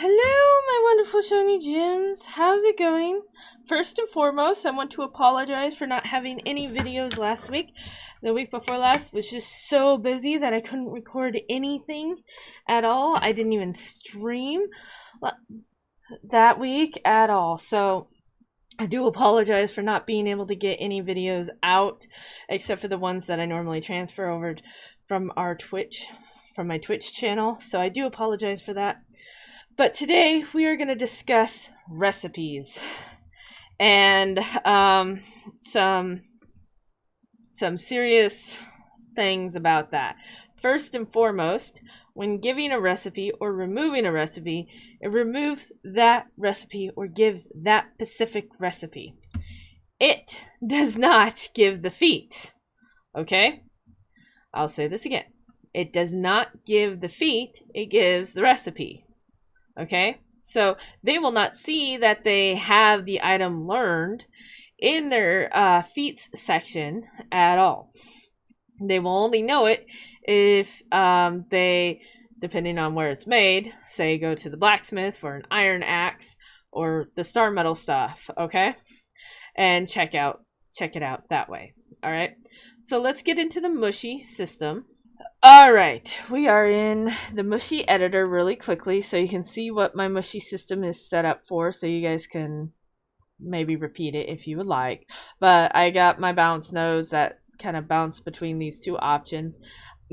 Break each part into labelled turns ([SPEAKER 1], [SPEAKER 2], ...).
[SPEAKER 1] Hello, my wonderful shiny gems. How's it going? First and foremost, I want to apologize for not having any videos last week. The week before last was just so busy that I couldn't record anything at all. I didn't even stream that week at all. So I do apologize for not being able to get any videos out, except for the ones that I normally transfer over from my Twitch channel. So I do apologize for that. But today we are going to discuss recipes and some serious things about that. First and foremost, when giving a recipe or removing a recipe, it removes that recipe or gives that specific recipe. It does not give the feat. Okay? I'll say this again. It does not give the feat, it gives the recipe. Okay, so they will not see that they have the item learned in their feats section at all. They will only know it if they, depending on where it's made, say go to the blacksmith for an iron axe or the star metal stuff, okay? And check it out that way. All right, so let's get into the Mushi system. Alright, we are in the Mushi Editor really quickly so you can see what my Mushi system is set up for, so you guys can maybe repeat it if you would like. But I got my bounce nodes that kind of bounce between these two options.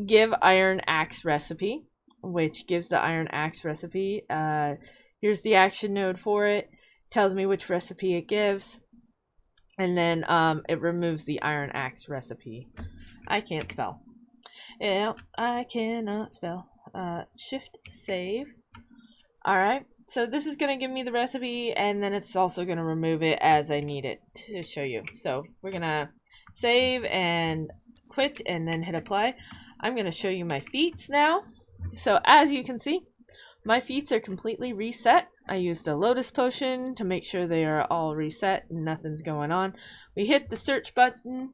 [SPEAKER 1] Give iron axe recipe, which gives the iron axe recipe. Here's the action node for it. Tells me which recipe it gives. And then it removes the iron axe recipe. I can't spell. Yeah, I cannot spell. Shift save. Alright, so this is going to give me the recipe, and then it's also going to remove it as I need it to show you. So we're going to save and quit and then hit apply. I'm going to show you my feats now. So as you can see, my feats are completely reset. I used a lotus potion to make sure they are all reset and nothing's going on. We hit the search button.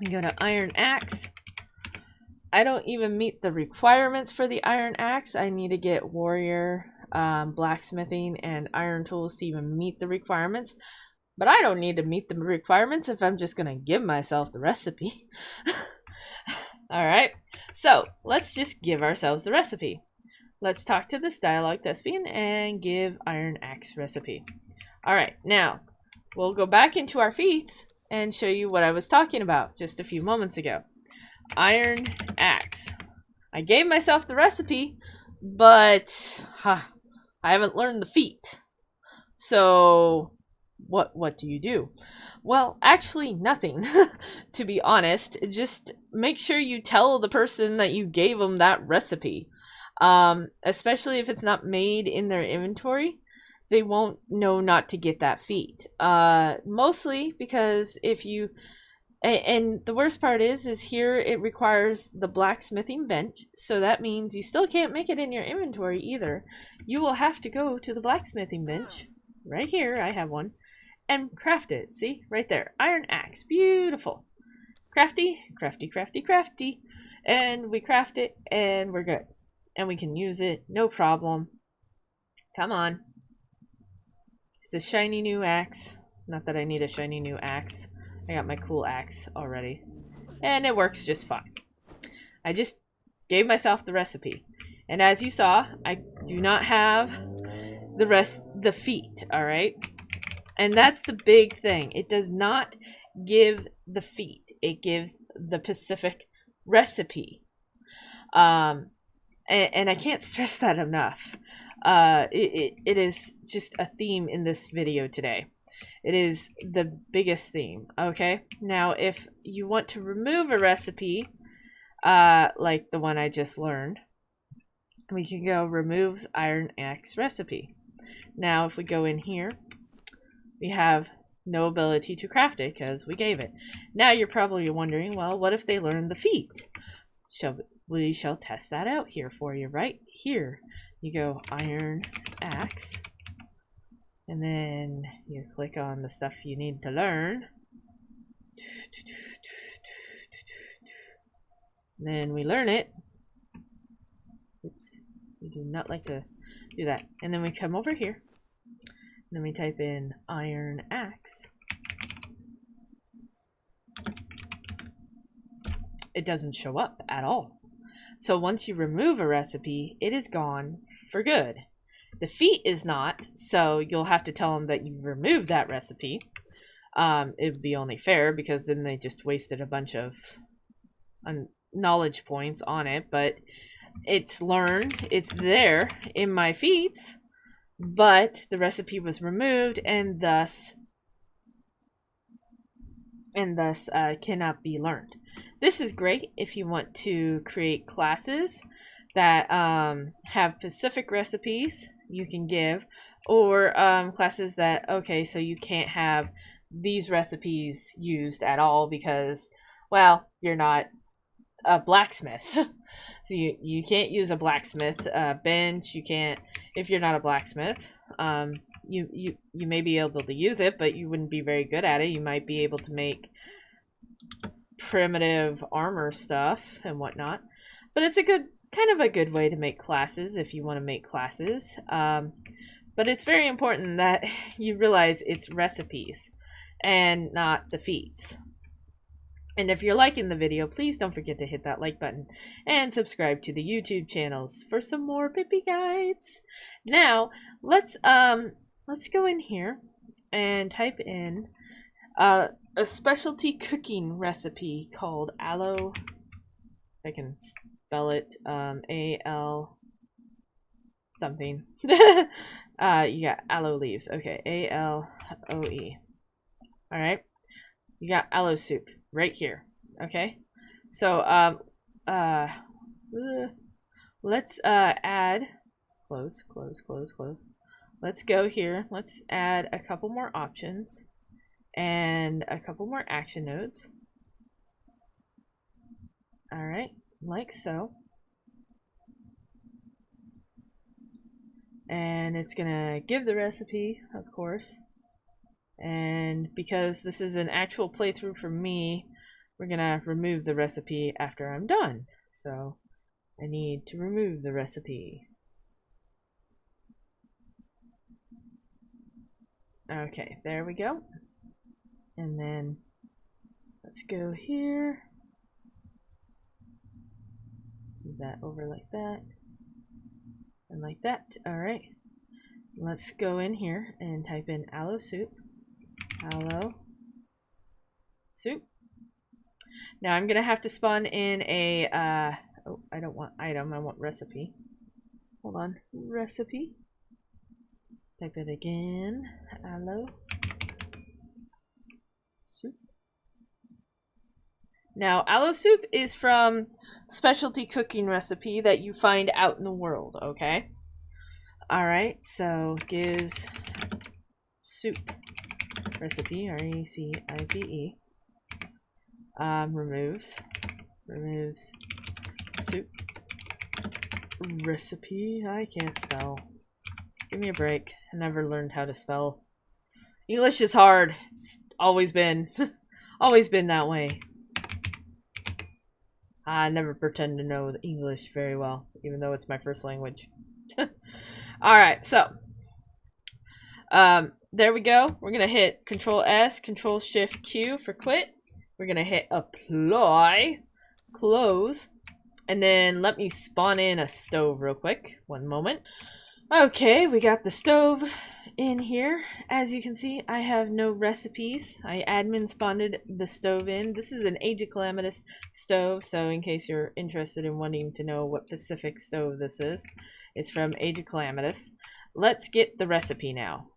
[SPEAKER 1] We go to iron axe. I don't even meet the requirements for the iron axe. I need to get warrior, blacksmithing, and iron tools to even meet the requirements. But I don't need to meet the requirements if I'm just going to give myself the recipe. Alright, so let's just give ourselves the recipe. Let's talk to this dialogue thespian and give iron axe recipe. Alright, now we'll go back into our feats and show you what I was talking about just a few moments ago. Iron axe. I gave myself the recipe, but I haven't learned the feat. So what do you do? Well, actually nothing. To be honest, just make sure you tell the person that you gave them that recipe. Especially if it's not made in their inventory, they won't know not to get that feat. Mostly because if you and the worst part is here it requires the blacksmithing bench, so that means you still can't make it in your inventory either. You will have to go to the blacksmithing bench, right here, I have one, and craft it. See, right there, iron axe, beautiful. Crafty, crafty, crafty, crafty, and we craft it, and we're good. And we can use it, no problem. Come on. It's a shiny new axe. Not that I need a shiny new axe. I got my cool axe already. And it works just fine. I just gave myself the recipe. And as you saw, I do not have the feat, alright? And that's the big thing. It does not give the feat. It gives the specific recipe. And I can't stress that enough. It is just a theme in this video today. It is the biggest theme, okay? Now, if you want to remove a recipe, like the one I just learned, we can go remove iron axe recipe. Now, if we go in here, we have no ability to craft it because we gave it. Now, you're probably wondering, well, what if they learn the feat? We shall test that out here for you, right here. You go iron axe. And then you click on the stuff you need to learn. Then we learn it. Oops. We do not like to do that. And then we come over here. And then we type in iron axe. It doesn't show up at all. So once you remove a recipe, it is gone for good. The feat is not, so you'll have to tell them that you removed that recipe. It would be only fair because then they just wasted a bunch of knowledge points on it, but it's learned, it's there in my feats, but the recipe was removed and thus cannot be learned. This is great if you want to create classes that have specific recipes you can give, or classes that, okay, so you can't have these recipes used at all because, well, you're not a blacksmith. So you can't use a blacksmith bench. You can't, if you're not a blacksmith. You may be able to use it, but you wouldn't be very good at it. You might be able to make primitive armor stuff and whatnot, but it's a kind of a good way to make classes if you want to make classes. But it's very important that you realize it's recipes and not the feats. And if you're liking the video, please don't forget to hit that like button and subscribe to the YouTube channels for some more Pippi guides. Now, let's go in here and type in a specialty cooking recipe called aloe. I can spell it A-L something. You got aloe leaves. Okay, A-L-O-E. All right. You got aloe soup right here. Okay. So let's add close. Let's go here. Let's add a couple more options and a couple more action nodes. All right, like so. And it's gonna give the recipe, of course. And because this is an actual playthrough for me, we're gonna remove the recipe after I'm done. So I need to remove the recipe. Okay, there we go. And then let's go here. Move that over like that. And like that. Alright. Let's go in here and type in aloe soup. Aloe soup. Now I'm gonna have to spawn in a oh, I don't want item, I want recipe. Hold on. Recipe. Type it again. Aloe soup. Now, aloe soup is from specialty cooking recipe that you find out in the world, okay? Alright, so gives soup recipe, R-E-C-I-P-E. Removes soup recipe. I can't spell. Give me a break. I never learned how to spell. English is hard. It's always been. Always been that way. I never pretend to know English very well, even though it's my first language. Alright, so. There we go. We're going to hit Control S, Control Shift Q for quit. We're going to hit apply, close, and then let me spawn in a stove real quick. One moment. Okay, we got the stove in here. As you can see, I have no recipes. I admin spawned the stove in. This is an Age of Calamitous stove, so in case you're interested in wanting to know what Pacific stove this is, it's from Age of Calamitous. Let's get the recipe now.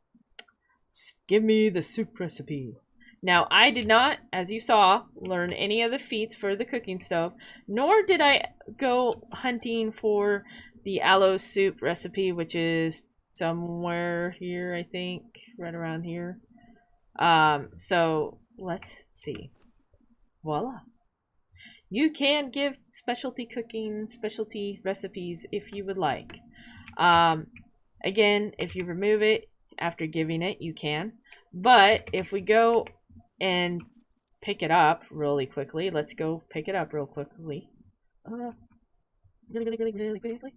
[SPEAKER 1] Give me the soup recipe. Now, I did not, as you saw, learn any of the feats for the cooking stove, nor did I go hunting for the aloe soup recipe, which is somewhere here, I think, right around here. So let's see. Voila. You can give specialty cooking, specialty recipes if you would like. Again, if you remove it after giving it, you can. But if we go and pick it up really quickly, let's go pick it up real quickly. Really quickly.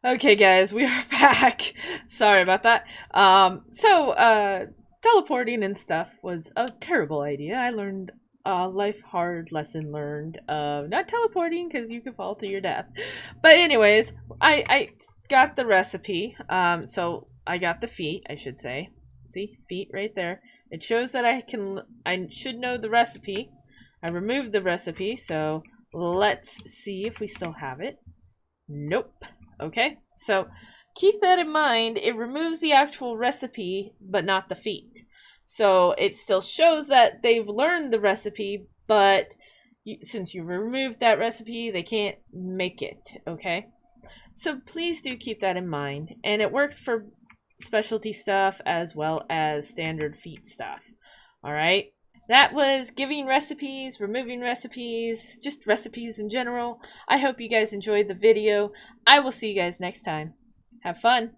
[SPEAKER 1] Okay, guys, we are back. Sorry about that. Teleporting and stuff was a terrible idea. I learned a life hard lesson learned of not teleporting because you could fall to your death. But anyways, I got the recipe. So I got the feat, I should say. See, feat right there. It shows that I should know the recipe. I removed the recipe, so let's see if we still have it. Nope. Okay, so keep that in mind. It removes the actual recipe, but not the feat. So it still shows that they've learned the recipe, but since you removed that recipe, they can't make it, okay? So please do keep that in mind. And it works for specialty stuff as well as standard feat stuff. Alright? That was giving recipes, removing recipes, just recipes in general. I hope you guys enjoyed the video. I will see you guys next time. Have fun.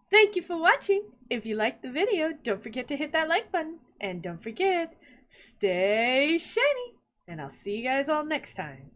[SPEAKER 1] Thank you for watching. If you liked the video, don't forget to hit that like button. And don't forget, stay shiny. And I'll see you guys all next time.